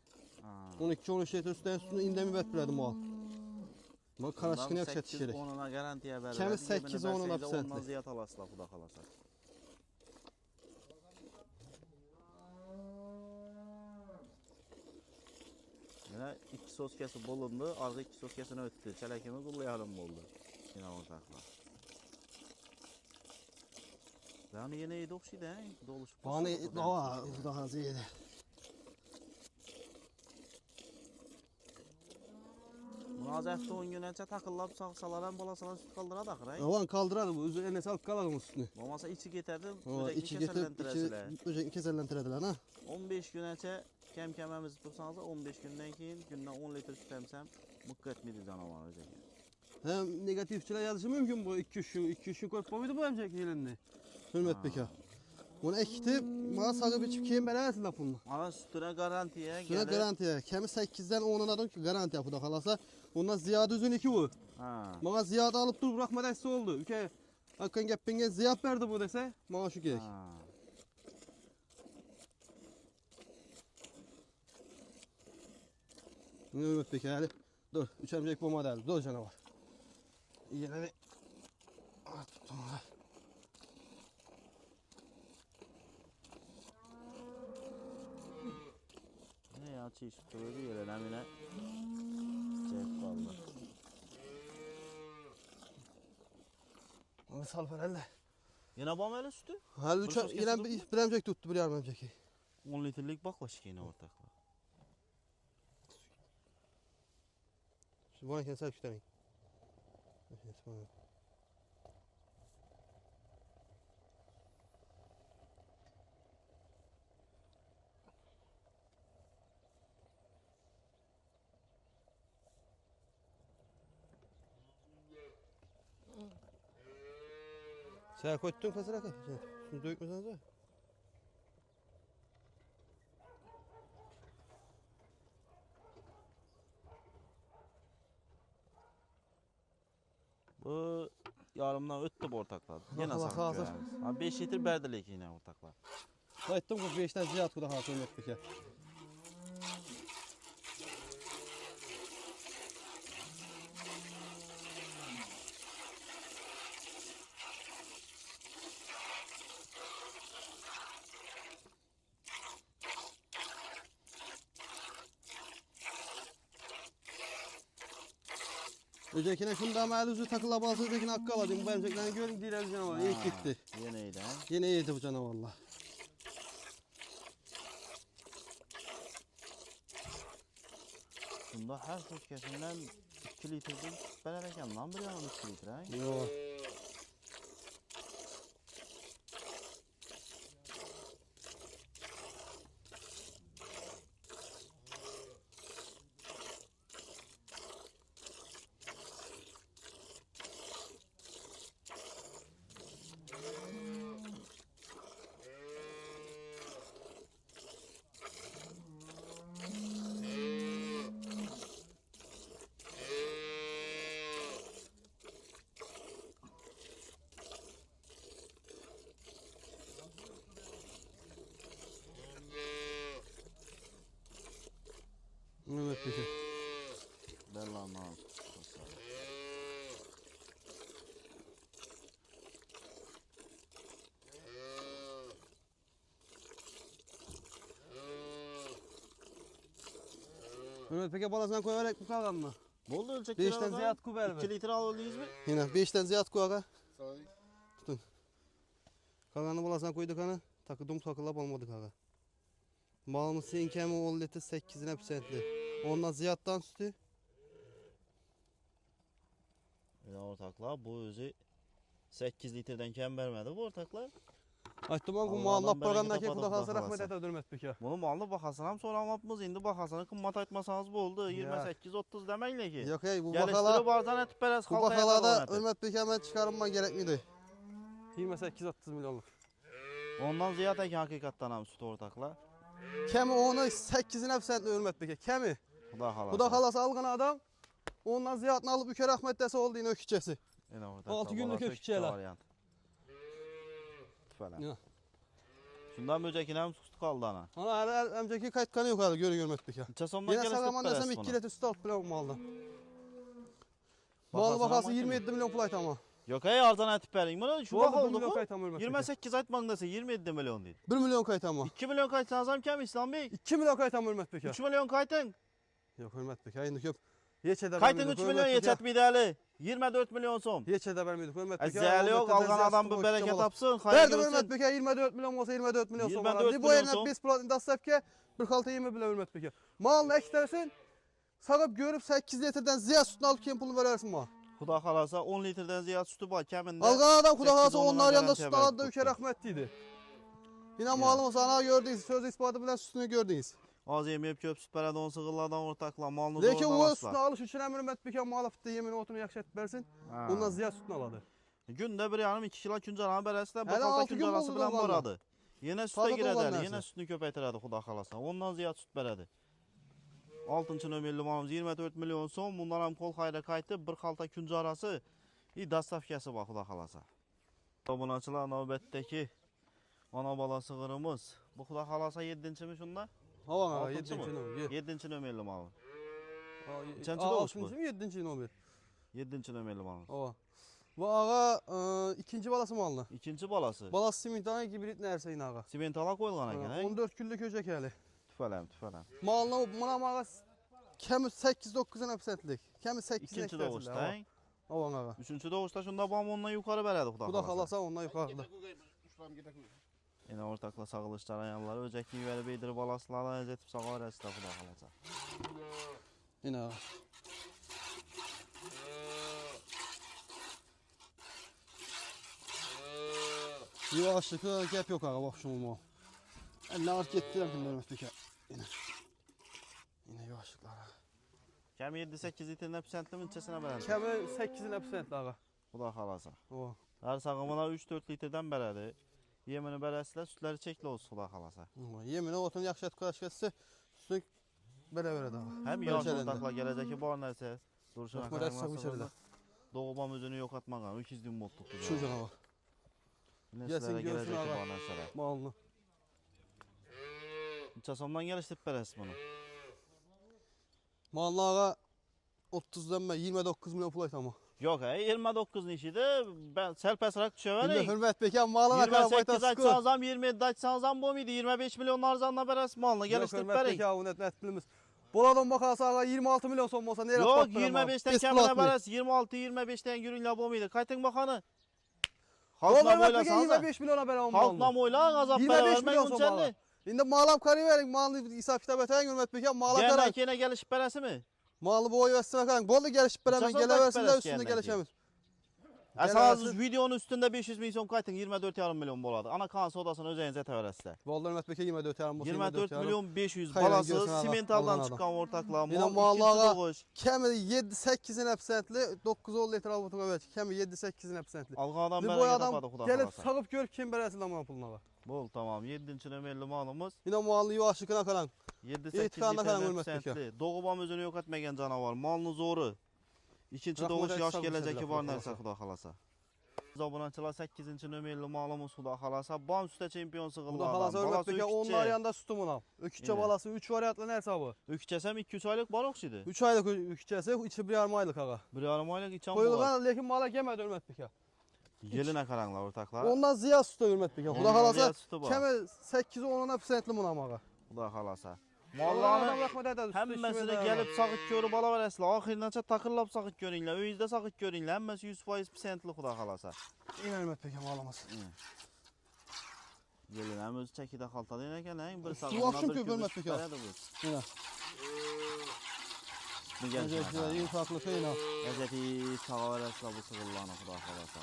12-13 litre sütün üstünü indemi verdi mal. Bu karaşkını yakşat şişirik. 8-10'una garantiye verdi. Kemi 8-10'una Ondan pisentli. ziyad alasılar Xudo xolasa. Yine 2 sos kesi bulundu, arka 2 sos kesini öttü. Çelekimiz kullayalım oldu. Yine ortaklar. Yani yine iyi okşaydı he. Doluşup. Bana daha ziyade. Bunaz hafta 10 gün önce takıllap sağsalar balasına süt kaldıra da kıray. Avan kaldırardı bu. Üzerine salıp kalalım üstünü. Olmasa içi getirdi, O içi getirip böcekini keserlentirediler ha. 15 gün önce kemkememizi tutsanız 15 günden keyin günden 10 litre süt emsem mıkkı etmedi canavar öcek. Hem negatifçiler yazışı mümkün bu 2-3 gün koyup muydu bu emcek elinde. Hürmet Beka. Bunu ekti, bana sağı biçip keyin berabersin lafını. Ama sütüne garantiye Sütüne garantiye. Kemi 8'den 10'un adam ki garanti yapıda kalasa. Ondan ziyade üzün 2 bu. Bana ziyade alıp dur bırakma dese oldu. Ülke hakkın gepinge ziyap verdi bu dese. Bana şu gerek. Hürmet Beka hadi. Dur, 3 emcek bu model. Dur canavar. Yine bir... Tuttum da. Ne ya çiğ sütü böyle yerine yine cep kaldı. Onu sal herhalde. Yine bam öyle sütü. Hadi 3 yine bir emcek tuttu, bir yarım emcek. 10 litrelik baklaş yine ortaklar. Şimdi bana kendisi kütlemeyin. Sen koydun kasıra kay. Şunu dökmeseniz ya. Bu yarımdan öttü bu ortaklar. Yine Allah sakın razı göremiz. 5 litre berdilik yine ortaklar. Koydum bu 5'ten ziyad kuda hasıl ettik ya. Öcekine şunda mali üzü takıla balsa öcekine hakkı aladım. Bu emceklerini görün diyelim canavar. İyi gitti. Yeniydi ha. Yine yedi bu canavarlar. Bunda her köşkesinden 2 litreden ben erken lan bir yanım 2 litre ha. Yok. Evet peki. Ben lan lan. Mehmet peki balasından koyarak bu kalkan mı? Bol ölçek 5'ten ziyad ku ver 2 litre almalıyız mı? Yine 5'ten ziyad ku aga. Tutun. Kalkanı balasından koyduk ana. Takıdım takılap olmadık aga. Malımız senin kemi 10 litre 8'ine %'li. Ondan ziyaddan sütü. Ortaklar bu özü 8 litreden kem vermedi bu ortaklar. Aytman bu Allah'dan malına bereket parandaki tapadık kuda kalsa bakalasa. rahmet et ödürmet peki. Bunu malı bakasınam sonra almapmız indi bakasını kımmat aytmasanız bu oldu 28-30 demekle ki. Yok ey bu Geliştirip bakala bazen etip beres bu halka bakalarda ölmet peki hemen çıkarılma gerekmiydi. 28-30 milyonluk. Ondan ziyade ki hakikatten ham süt ortaklar. Kemi onu 8'ine %'li ölmet peki. Kemi. Kuda kalası algın adam. Ondan ziyadını alıp üker rahmet dese oldu yine öküçesi. 6 günlük öküçeler. Falan. Şundan böcekine hem süt kaldı ana. Ana her emceki kayıt kanı yok abi görü görmet peki. Çasomdan Yine geliştirip sağlaman beres desem bunu. 2 litre süt alıp bile bu maldan. Malı bakası 27 milyon pul ayt ama. Yok ey arzan etip verin bunu şu Bu bak arada 1 oldu milyon bu. kayıt ama ölmet peki. 28 aytman dese 27 milyon değil. 1 milyon kayıt ama. 2 milyon kaytsanız hem kem İslam Bey. 2 milyon kayıt ama ölmet peki. 3 milyon kaytın. Yok ölmet peki. Hayır yok. Yeçede Kaytın 3 milyon yeçet bir değerli. 24 milyon som. Yeçede vermedik ölmet peki. Zeyli yok algan adam bir bereket tapsın. Hayır Verdim ölmet görsün. peki 24 milyon olsa 24 milyon son. 24 Bu milyon yerine son. biz platin dastıp ki 46-20 bile ölmet peki. Malını eklersin. Sağıp görüp 8 litreden ziyad sütünü alıp kim pulunu verirsin bana. Kuda kalasa 10 litreden ziyad sütü var keminde. Algan adam kuda kalasa 8-10 onlar yanında garanti süt haber aladı da üker tuttu. rahmetliydi. Yine malımı sana gördünüz. Söz ispatı bilen sütünü gördünüz. Az yemeyip köp süt berede 10 sığırlardan ortakla malını Lekin doğrudan o sütünü asla. alış için emir ümmet büken muhalif de yemin otunu yakşı et versin. Ondan ziyad sütünü aladı. Günde bir yanım 2 kilo küncü alan beresi de Hele bakalta 6 küncü gün arası oldu bilen vallahi. baradı. Yine süte Tadı da olan giredi, nerse. yine sütünü köpeytiredi kuda kalasa. Ondan ziyad süt beredi. 6. nömerli malımız 24 milyon son. Bundan hem kol hayra kayıtı bir kalta küncü arası. İyi dastafkesi bak kuda kalasa. Bunacılar nöbetteki ana bala sığırımız. Bu kuda kalasa 7. mi şunda? Hava Altıncı 7. mı? numara. 7. nömerli malım. Üçüncü 6. doğuş bu. mi 7. numara? 7. nömerli malım. Hava. Bu ağa ikinci balası mı aldı? İkinci balası. Balası simintana hibrit nerse yine ağa. Simentala koyulgan eken. 14 küllük öcek hali. Tüfelem tüfelem. Malına buna ağa kemi 8-9'un %'lik. Kemi 8'in İkinci doğuşta. he? Hava ağa. Üçüncü doğuşta şunda bam ondan yukarı beredi kuda Bu da kalasa. kalasa ondan yukarıda. Yine ortakla sağılışlar ayanları öcek gibi verip eydir balasılarla ezetip sağa veresi de kuda kalasa. Yine ağa. Yavaşlık gap yok ağa bak şunu mu. Elle ağır gettiler ki Mehmet Beke. Yine yavaşlıklar ağa. Kem 7-8 litrinin hepsentli minçesine beredi. Kemi 8'in %'li ağa. Kuda kalasa. O. Her sağımına 3-4 litreden beredi. Yemini beresiyle sütleri çekli olsun kuda kalasa. Yemine otun yakşı et kuraş kesse sütü böyle veredi ağa. Hem yaş ortakla gelecek bu arnaysa. Duruşuna Rahmet etsin bu içeride. kaynakla doğubam özünü yok atmagan. 200 bin motluk. Şu canavar. Neslere görsün gelecek ağa. bu arnaysa. Malını. Çasomdan geliştirip beresi bunu. Malını ağa 30'dan ben 29 milyon pul ayt ama. Yok 29'un işiydi. Ben selpesrak düşeverim. Hürmet Beken malına kadar 28 bayta sıkı. açsanız ham 27 açsanız ham bu muydu? 25 milyon arzanla beresi malını geliştirip Hürmet verin. Beken bu net bilimiz. Boladan bakarsa 26 milyon son olsa nereye Yok patlar ama? 25'ten Biz kemine platlı. baras 26-25'ten yürüyünler bulmaydı. Kaytın bakanı. Onlar Halkla Mehmet Beke boylasanız. 25 milyona beren Halkla malını. boyla gazap para 25 vermeyin milyon son bunçanlı. malı. Şimdi malam karı verin, malını isap kitap eten Mehmet Beke mala Gene karan. kene gelişip beresi mi? Malı boy versine karan. Bolu gelişip beremen Çasan geleversin de kaç üstünde parası gelişemiz. Esas videonun üstünde 500 milyon kaytın 24,5 milyon boladı. Ana kan sodasını özeyinize teveresizler. Bolu Mehmet Beke 24 yaran olsa 24 milyon 500 Hayran balası görsün adam, simentaldan Allah'ın çıkan ortakla Yine mal mallağa 2 doğuş. kemi 7-8'in hepsentli 9-10 litre avutuğa ver. Kemi 7-8'in hepsentli. Alğadan Bir beri boy kapadı adam kuda gelip kalasa. sağıp gör kim beresin lan puluna. Bol tamam 7. nömerli malımız Yine malı yuvaşıkına kalan. 7-8 İtikanına kalan litre ölmez peki. sentli. Doğubam özünü yok etmegen canavar. Malını zoru. İkinci Rahmet doğuş aytsa yaş bu geleceki sefer var lafı nerse kuda kalasa. Zabunançılar 8. nömerli malımız kuda kalasa. Bam üstte çempiyon sıkıldı Burada adam. halası ölmek peki onlar yanında sütumun al. Öküçe Evet. balası 3 varyantlı ne hesabı? Ökçesem 200 aylık balık idi. 3 aylık öküçesi içi bir yarım aylık ağa. Bir yarım aylık içen bular. Koyulgan lekin mala gemedi ölmek peki. Yeline karanlar ortaklar. Ondan ziya sütü ölmek peki. Burada Ondan halasa ziya sütü var. kemi 8-10'una pisentli buna mağa. Kuda kalasa. Vallahi Mallarını rahmet eder. hemmesini gelip sakıt körü bala veresler. Ahirinaça takırlap sakıt görünler. Öyüzde sakıt görünler. Hemmesi 100% pisentli kuda kalasa. Yine ölmek peki malaması. Gelin hem öz çekide kaltadı yine gelen bir Su sakına akşam bir köy bölmek kübüs peki o. paraya da bu. Yine. Bu gelsin. İyi farklı şey ne? Ezeti sağa veresler bu sıkıllağına kuda kalasa.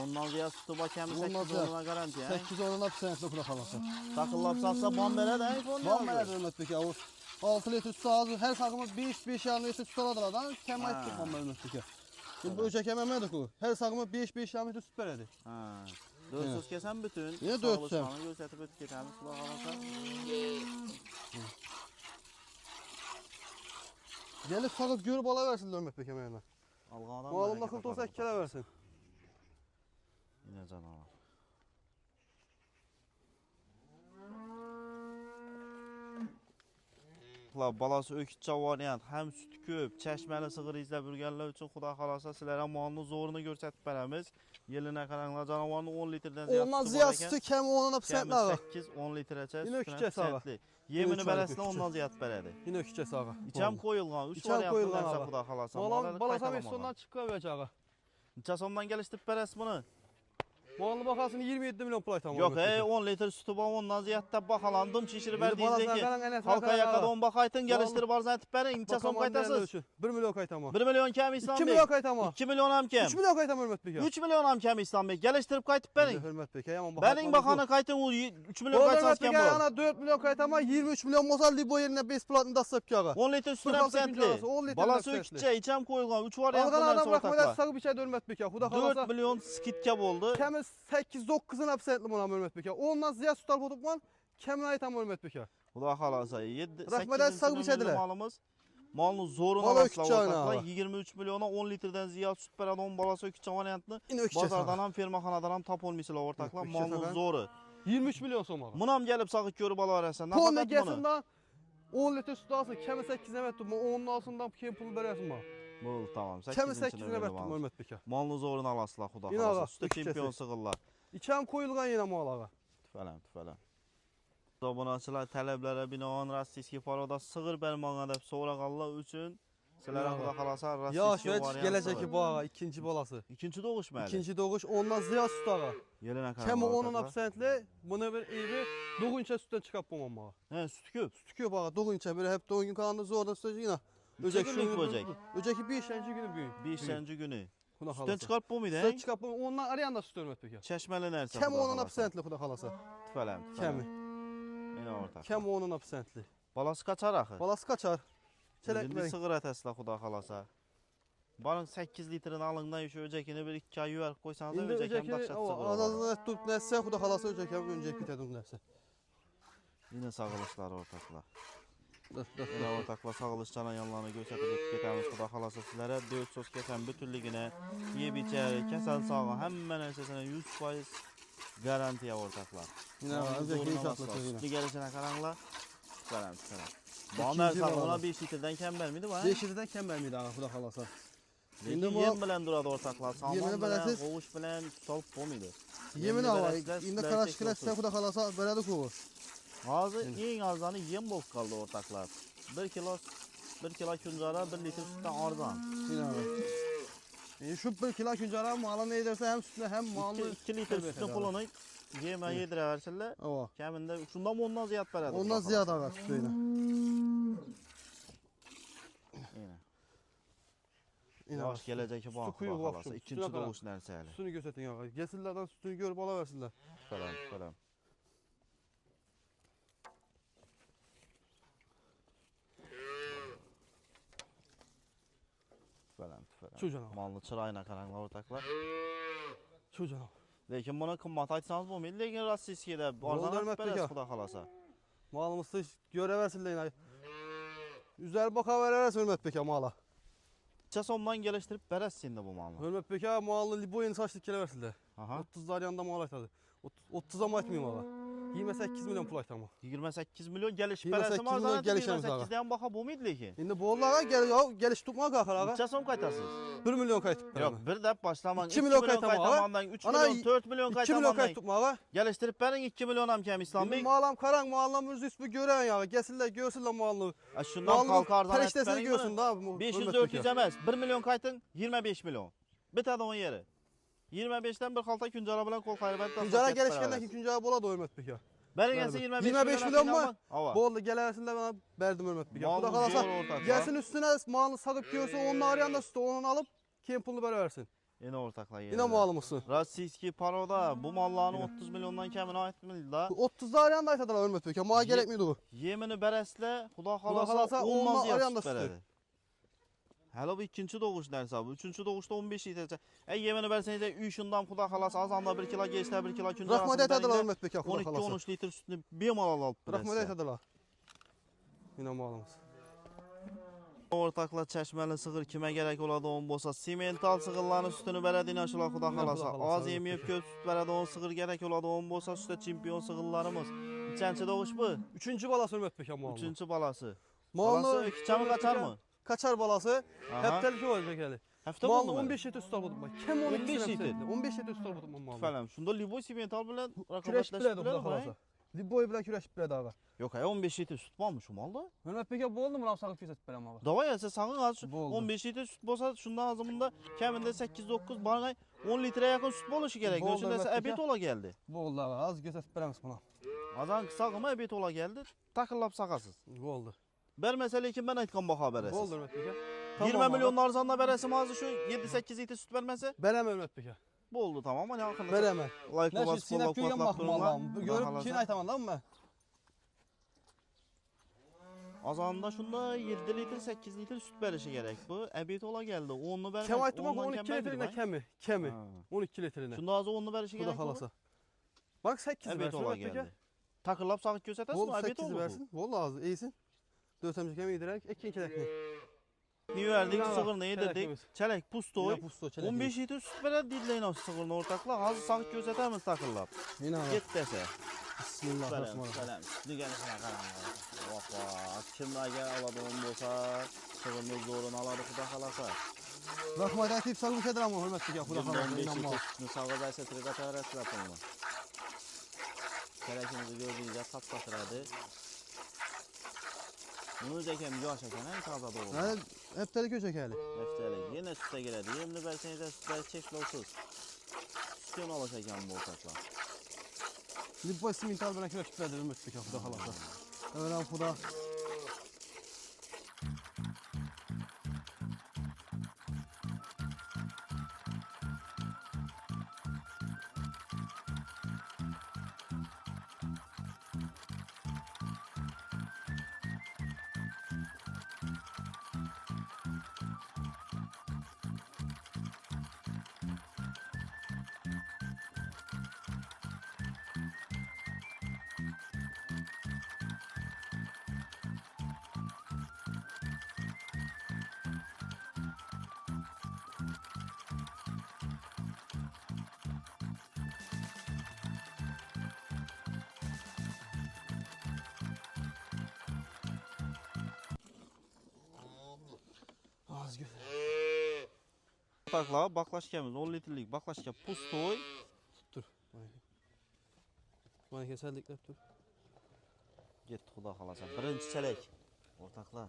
Ondan ziya sütü bakemi Ondan 8 ziya. onuna garanti ya. 8-10'una pisentli buna kalası. Takıllap satsa bambere de iPhone Van yazdı. bana ölmek peki. 6 litre sütü ağzı her sakımız 5 yarım litre süt aladır adam. Kemal Ha. süt van ölmek peki. Şimdi bu çek ememedik o. Her sakımız 5 yarım litre süt veredi. Ha. Dörsüz kesen bütün. Niye dörsüz? Sağlıklarını gösterip ötü ketemiz kuda kalasa. Gelip sakıp görüp ala versin ölmek peki emeğine. Alğadan Malımda 40 olsa 2 kere versin. Yine canavar. Balası ökütçe variant, hem süt köp, çeşmeli sığır izle bürgenler için xuda xalasa sizlere malını zorunu görsətib beremiz. Yeline karanlar canavarını 10 litreden ziyad Ondan sütü ziya var eken, sütü kemi 10'una pisentli ağa. 8-10 litreçe Yine sütüne ökütçe sağa. pisentli. Yemini üç aylık beresine ökütçe. ondan ziyad beredi. Yine öküçesi ağa. İçem koyulgan, 3 İçem variantlı koyulgan derse ağa. xuda xalasa. Malam balasam esondan çıkıyor veç ağa. Neçə sondan geliştirip beres bunu? Malı bakasını 27 milyon pulay tamam. Yok 10 litre sütü var ondan ziyad da bakalandım çişiri verdiğinizde ki. Halka yakadan bakaytın geliştirip arzan etip berin. Neçə son kaytasız? 1 milyon kaytama. 1 milyon kem İslam 2 Bey. milyon kaytama. 2 milyon am kem. 3 milyon kaytama hürmet beki. 3 milyon am kem İslam Bey. Geliştirip kaytıp berin. Hürmet beki. Yaman Berin bakanı kaytın o 3 milyon Hürmet kaytsaz beki kem bu. ana 4 milyon kaytama 23 milyon mozal libo yerine 5 platını da sıp kağa. 10 litre sütüne 46 pisentli. arası, 10 litre Balası pisentli. 3'çe içem koyulgan 3 var Algan yaptı adam nerse rahmet ortakla. sarı bir şey hürmet beki. Huda 4 kalasa. milyon skitkep oldu. Kemi 8-9'un hapsetli buna hürmet beki. Ondan ziyad tutar botukman. Kemin aytam hürmet beki. Bu da halasa 7 Rahmet ayet sağ bir şey dediler. malımız. Malını zoruna Bala basla ökütçe oyna ortakla abi. 23 milyona 10 litreden ziyad süt veren 10 balası ökütçe variantlı. Yine öküçe Bazardan sağa. ham fermaxanadan ham tap olmisilar ortakla Ökütçe malının sağa. zoru. 23 milyon somağa. Munam gelip sakık görüp alıversen. Pol ne Nafaqat gelsin bunu. da 10 litre süt alsın. Kemi 8 emet tutma. Onun altından kim pul veresin bana. Bul tamam. Kemi 8 8 emet tutma hürmet beki. Malını zoruna alasılar xuda Yine xalasa. ağa, Sütə ökütçesi. çempion sığırlar. İçəm koyulgan yine malağa. Tüfələm, tüfələm. Abunəçilər tələblərə binaən rossiyski paroda sığır bərmanə dəb sonra qallar üçün sizlərə xuda xalasa Yaş rossiyski veç variant. gelecek bu ağa ikinci balası. İkinci doğuş məli. İkinci doğuş ondan ziya süt ağa. Yelinə Kemi onun absentli bunu bir evi doğunca sütten çıkap bulmam ağa. Hə, süt köp. Tüküyor ağa doğunca böyle hep doğun gün kanında zorda sütü yine. Neçə günlük böcək? Öceki 5-ci günü büyüyün. 5-ci günü. Kuda Sütdən halası. çıxarıb bu muydu? Sütten çıkap bulmam. Ondan arayan da süt ölmet peki. Çeşməli nərsə. Kemi onun absentli kuda halası. Tüfələm, tüfələm. Kemi. Yenə orta. Kemi onun absentli. Balası qaçar axı. Balası kaçar. Çelek İndi verin. sığır ətəslə xuda xalasa. Barın 8 litrin alından yüşü öcəkini bir 2 ay yuvar qoysanız da İndi öcəkəm öceki daşat o sığır. azazını tutup nesse kuda halası öceki önceki bitedim nesse. Yine sağılışlar ortakla. Dur dur. Yine ortakla sağılışların yanlarını göstərib getəmiz xuda xalasa sizlərə 4 sos keçən bütünlüyünə yeyib içəri, kəsən sağı, həmmə nərsəsinə 100% garantiya ortaklar. Yine öceki inşaatlısı yine. Sütlü gəlişinə qaranla. Gələm, gələm. İkinci Bağlar sağlığına balası. 5 litrdən kəmbər miydi bu? Beşirden kember miydi ağa kuda halası? Şimdi bu- yem bilən duradı ortaklar. Saman Yemini bilən, beləsiz. qovuş bilən tutalıb bu muydu? Yemin Yemini hava. beləsizlər, İndi sütlər karaş çək kilesi olsun. kuda halasa veredi kuğu. Ağzı en azanı yem bol qaldı ortaklar. 1 kilo 1 kilo kuncara 1 litr sütten arzan. Yine abi. Şu 1 kilo kuncara malı ne ederse hem sütüne hem malı 2 litr sütün pulunu yeme yedireversinler. Ova. Keminde şundan ondan ziyad veradi. Ondan ziyade var sütüyle. Yine. Yavaş gelecek bu kuyu kalasa. İkinci doğuş nerseli. Sütünü göstertin ya. Gelsinlerden sütünü görüp alaversinler. Falan. Şu canavar. Mallı çırayına karanlığa ortaklar. Şu canavar. Lekin buna kımmat aytsanız bo'lmaydi, lekin rossiyskiyda arzon berasiz xudo xolasa. Malımızı göreversinler yine. Güzel bakaverersin Hürmet Beka mala. Necha so'mdan kelishtirib berasiz endi bu malni? Hürmet Beka malı boyunu saçlık keleversinler. Aha. 30'lar yanında mal aytadı. 30'a mı aytmayayım valla. 28 milyon pul aytam o. 28 milyon gelişib 28 berasizmi milyon arzon? gelişemiz ağa. 28dan baha bo'lmaydi lekin. Şimdi bu oğullara geliş tutma kalkar ağa. Necha so'm qaytasiz? 1 milyon kaytıp Yo'q, bir deb boshlaman. 2 milyon qaytamandan 3 milyon, 4 milyon 2 milyon qaytamandan. kayıp tutma ağa. Geliştirib bering 2 milyon ham kam İslam Şimdi Bey. malam karan malam özü üstü gören ya. Gelsinler görsünler malını. Şundan halka arzon etib Peştesini bering. görsün da. 500-400 emas, 1 milyon qaytin 25 milyon. Bitadi on yeri. 25'ten bir xalta kuncara bilan qo'l qayirib Kuncara gelişkenden ki kuncara boladı Hürmet Beka. Bering esa 25 25 milyon mu? Ava. Bu oldu geleversinler bana verdim Hürmet Beka. Mal Bu da bu kalasa diyor ortak, gelsin üstüne malını sakıp görsün onun arayanında sütü onu alıp kim pulunu versin. Yine ortaklar Yine malımızsın. Rossiyskiy paroda bu mallarni 30 milyondan kamini aytmaydi da. 30'da arayanda aytadılar Hürmet Beka. Mağa gerekmiydi bu. Yemini berasizlar, xudo xolasa, xolasa 10 ondan maz arayanda yapib beradi. Hali bu ikinci doğuş narsa bu. Üçüncü doğuşta 15 litre. Yemini berseniz uy shundan xudo xolasa azanda 1 kilo geçler 1 kilo kuncara. Rahmet aytadılar Hürmet Beka. 12-13 litr sütünü bemalol olib berasiz. Rahmet aytadılar. Yine malımız. Ortaklar çeşmeli sığır kime gerek oladigan bo'lsa, semental sığırlarning sütünü beradigan shular xudo xolasa. Az yemiyib ko'p süt beradigan sığır gerek oladigan bo'lsa, sütda chempion sığırlarimiz. Nechanchi doğuş bu? 3. balası Hürmet Beka malım. 3-chi balasi. Malını Balasi ikkitami qacharmi? Kaçar balası. Aha. Heptelik olacak hele. Hafta Mal bo'ldimi? 15 litre süt almadım ben. Kim 12 15 litre? 15 litre süt almadım ben malım. Falan. Shunda liboy semental bilan Küreş raqobatlashib biledi bu beradi. kalasa. Liboy bilen küreş biledi ağa. Yo'q, 15 litr süt bormi shu malda? Hürmet Beka bu oldu mu lan sakıp kesip verem ağa. Davay esa sang'in hozir Bo'ldi. 15 litr süt bo'lsa, shundan azimda kamida 8-9 barg'ay 10 litrga yaqin süt bo'lishi kerak. Bo'ldi, O'shunda esa Hurmat abet aka. ola keldi. Bu oldu ağa. Az kesip veremiz buna. Azan qisaqimi abet ola keldi. Taqillab saqasiz. Bu oldu. Bermasa lekin ben aytgan baho Bu berasiz. oldu Hürmet Beka. 20 milyon arzonda berasizmi hozir shu 7-8 litr süt bermasa? Veremem Hürmet Beka. Bo'ldi, tamam. Mana yaqinda. Veremem. Like Ne şu bosib, sinep köygen qo'llab bakma turinglar. Allah'ım. Görüp kim aytamam lan mı? Azonda shunda 7 litr 8 litr süt berishi kerak. Bu abet ola keldi. 10'ni bermay. Kem aytım bak 12 litrine kemi. Kemi. Ha. 12 litrine. Shunda hozir 10'ni berishi Bu da kerak. kalasa. Bak 8 Abet versin ola Hürmet Beka. keldi. Taqillab saqib ko'rsatasizmi? Oldu Abet 8 oldu. versin. Vallahi az iyisin. 4 kemi yedirek. 2 kelekni. Ni verdik, Bravo, sığırını yedirdik. çelekimiz. Çelek pustoy. Yine pusto çelek. 15 litr süt beradi deydilar o sığırni ortaqlar. Hozir saqib ko'rsatamiz taqillab. Yine var. Get desa. Bismillahirrahmanirrahim. Salam. Deganisine qaranglar. Vapa, kimlarga oladigan bo'lsa, sığırni zo'rini oladi xudo xolasa. Rahmet aytib salgı kedir ama Hürmet Beka. Xudo kalasa. 15 İnanma. litr sütni sog'ib aysa tirga tavrasizlar pulni. Kelakimizni gördüğünüzde sapsatıradi. Bunu ekan yosh ekan, toza doğru. Yani hep telik öcek hali. Heftalik. Yine sütte giradi. Yemni bersangiz sütlar cheklovsiz. Sütni olish ekan bu o'rtoqlar. Liboy simental bilen küreş biledi Hürmet Beka. Xudo kalasa. Öğren Xudo. Az güzel. Ortaqlar baklashkamiz 10 litrlik baklashka pustoy. Dur. Bana keserlikler dur. Getdi xudo xolasa. Birinchi chelak. O'rtoqlar.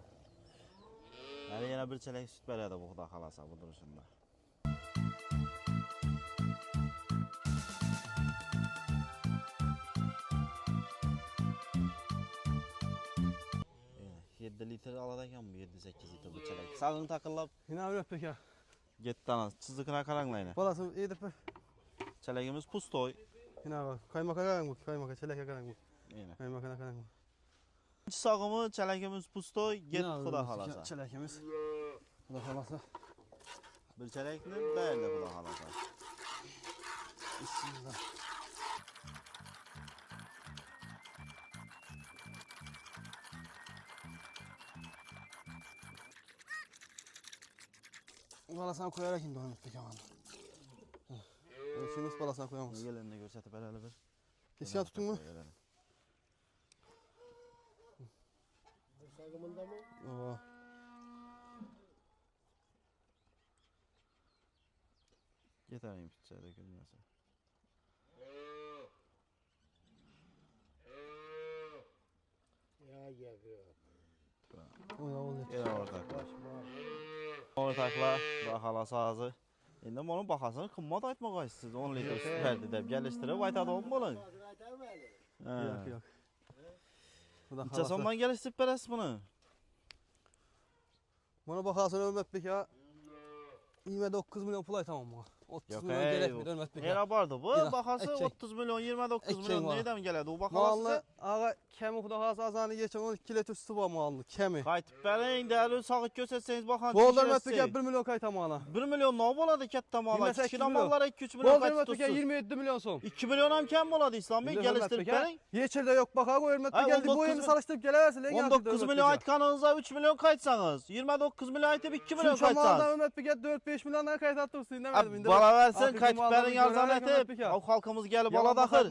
Yani yana bir çelek süt beredi bu Xudo xolasa bu duruşunda. Yedi litre alır ekan bu 7-8 litre bu çelek. Sağın takıllab Yine Hürmet Beka. gitti ana. Çizikine karanglayın. Balası iyidir be. Çeleğimiz pustoy. Yine bak. Kaymaka karang bu. Kaymaka çeleke karang bu. Yine. Kaymakana karang bu. İkinci sağımı çeleğimiz pustoy. Git Xudo xolasa. Çelekemiz. Xudo xolasa. Bir çelekni değerli Xudo xolasa. Bismillah. Balasını koyarak indi Hürmet Beka bana. Şimdi balasını koyamaz. Gelin de görsətib eləli bir. Keskin tutun mu? Sagımında mı? Oo. Yeterliyim içeri gülmesi. Ya geliyor. O ya oluyor. Elə ortakla. Ortakla baxalası ağzı. İndi onun baxasını qımmat aytmağa istəyirsiniz. 10 litr süt verdi deyib gəlişdirib aytadı olmalı. Yok yok. Bu da Neçə sondan gəlişdirib bərəs bunu? Buna bakarsın Hürmet Beka 29 milyon pul ay tamam mı? 30 Yok, milyon ey, gerekmiyor Hürmet Beka. Elə bardı bu. İlahi, Baxası ekçek. 30 milyon, 29 Ekçek milyon var. neydən gələdi? O Malını baxalası. ağa kemi Xudo xolasa azanı geçen 12 litre sütü var malını kemi. Qayıtıb bərin, dəli sağıq göstərsəniz baxan. Bu oldu Hürmet Beka 1 milyon kay tamamına. 1 milyon nə boladı kətdə mala? 28 Kiçikə milyon. mallara 2-3 Bu milyon oldu qayıt Hürmet Beka tutsun. 27 milyon son. 2 milyon hem kəm boladı İslam Bey, Hürmet gəlişdirib Beka, bərin. Yeçilde yok bakar o Hürmet Ay, Beka geldi bu 19 oyunu salıştırıp geleversin. 19 milyon aytkanınıza 3 milyon qayıtsanız, 29 milyon aytıp 2 milyon Şu maldan qayıtsanız. Hürmet Beka 4-5 milyondan kayıt attırsın demedim. Bala versin, Akıcı qayıtıb maldan bərin bir yarzan görerek Hürmet etib. Beka. O halkımız gəlib bala daxır.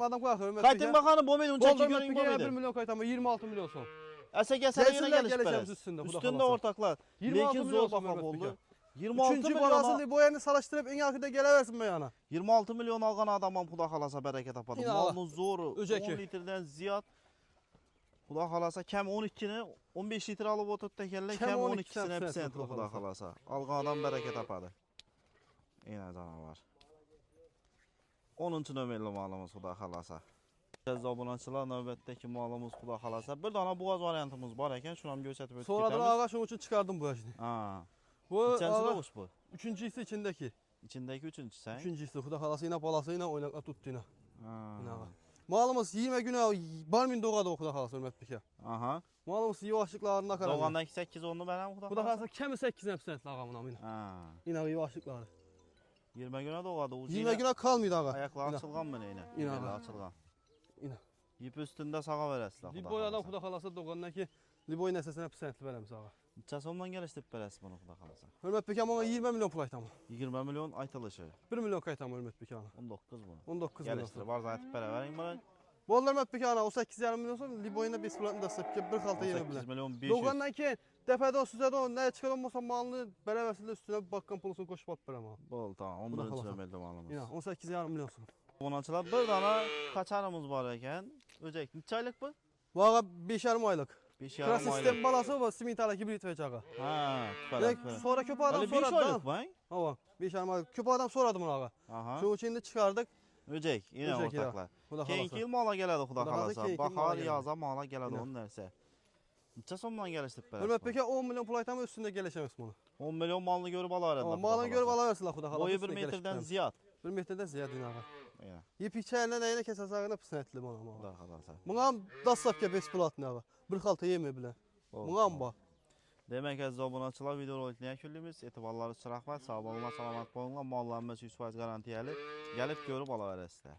Qayıtın baxanı bu meydan Bolda çəki Hürmet görün bu Beka'ya 1 meydan. milyon kayıt ama 26 milyon son. Əsə gəlsənə yenə Gelsinler gəliş geleceğimiz bərəs. üstünde. bu da Üstündə kalası. ortaklar. 26 Lekin milyon zor son baxa Hürmet oldu. Beka. 26 Üçüncü milyona, balasını bu yerini salıştırıp en yakında geleversin beyana. 26 milyon alğan adamam Xuda xalasa bərəkət tapadı. Yine Allah. Malının zoru 10 Öceki. litrdən ziyad. Xuda xalasa kəm 12-ni 15 litr alıb oturdu təkəllə, Kəm kəm 12 12-sini sent epicentri Xuda Xuda xalasa. Alğan adam bərəkət tapadı. Yenə canavar. 10-cu nömrəli malımız Xuda xalasa. Zabunçılar növbətdəki malımız Xuda xalasa. Bir dana boğaz variantımız var ekan, şunu göstərib ötüb Sonradan ağaç onun için çıkardım bu yaşını. Ha. Bu Neçənci ağa doğuş bu? üçüncüsü içindeki. İçindəki üçüncü sən? Üçüncüsü Xuda xalasıyla balasıyla oynakla tuttu yine. Ha. Yine ağa. Malımız 20 güne barmin doğadı o Xuda xalası Hürmet Beka. Aha. Malımız yuvaşlıklarında karar. Doğandakı 8-10'nu bərəm Xuda Xuda xalasa. xalası kemi 8 hepsini ağamına yine. Ha. Yine yuvaşlıkları. 20 günə doğadı. 20 güne kalmıyordu ağa. Ayaqları Yine. açılğan mı neynə? Yine Belə ağa. açılğan. Yine. İp üstündə sağa verəsilər Xuda Liboy adam xalasa. Xuda xalası doğandan ki Liboy nesesine pisentli verəmiz ağa. Neçə sondan gəlişdirib bərəs bunu Xuda xalasa? Hürmet Beka ama 20 milyon pul aytamı. 20 milyon aytılışı. 1 milyon kaytamı Hürmet Beka. 19 bunu. 19 milyon. Gəlişdirib arzu aytıb bərə verin bana. Bu onlar Hürmet Beka o 8,5 milyon sonra Liboy'unda bir sıfırlatını da sıp ki bir halta yeme 18 bile. milyon 500. Doğandan ki defede o süzede o ne çıkalım olsa malını berabersiyle üstüne bir bakkan pulusunu koşup at verəm ağa. Bol tamam. Bu da 11-ci xalasa. nömrəli malımız. Yine 18,5 milyon sonra. Bonançılar bir dana kaçarımız var ekan. Öcək neçə aylıq bu? Bu ağa 5,5 aylık. 5,5 Kras aylıq. sistem balası var simintala hibrit verecek ağa. Ha, Direkt tüpərək. sonra köpü adam Öyle 5 soradı aylıq da. bu? Hava 5,5 aylık. Köpü adam soradı bunu ağa. Aha. Şu içinde çıkardık. Öcək, yenə Öcək, ya. ortaklar. Bu da Keyinki xalası. il mala gələdi Xuda Xuda xalasa xalasa. keyinki il mala Bahar, gələdi. yaza mala gələdi Yine. onun nərsə. Neçə sondan gəlişdirib bərəs? Hürmet Beka 10 milyon pul aytamı üstünde gelişemez bunu. 10 milyon malını görüb ala verədi. Ama malını görüp alaversinler Xuda xalası. Boyu 1 metrdən ziyad. 1 metreden ziyad yine ağa. Yəni, Yepikçəylə nəyinə kəsəsəğinə pisnətli bana ağa. Xuda xalasa. Buna daslavka 5 plat ağa. Bir xalta yeme bile. Buna bax. Demək əziz abunəçilər, video rolikini yəküllümüz. Etibarları üçün rəhmət, sağ olun, salamat olun. Mallarımız 100% garantiyəli. Gəlib görüb ala verəsizlər.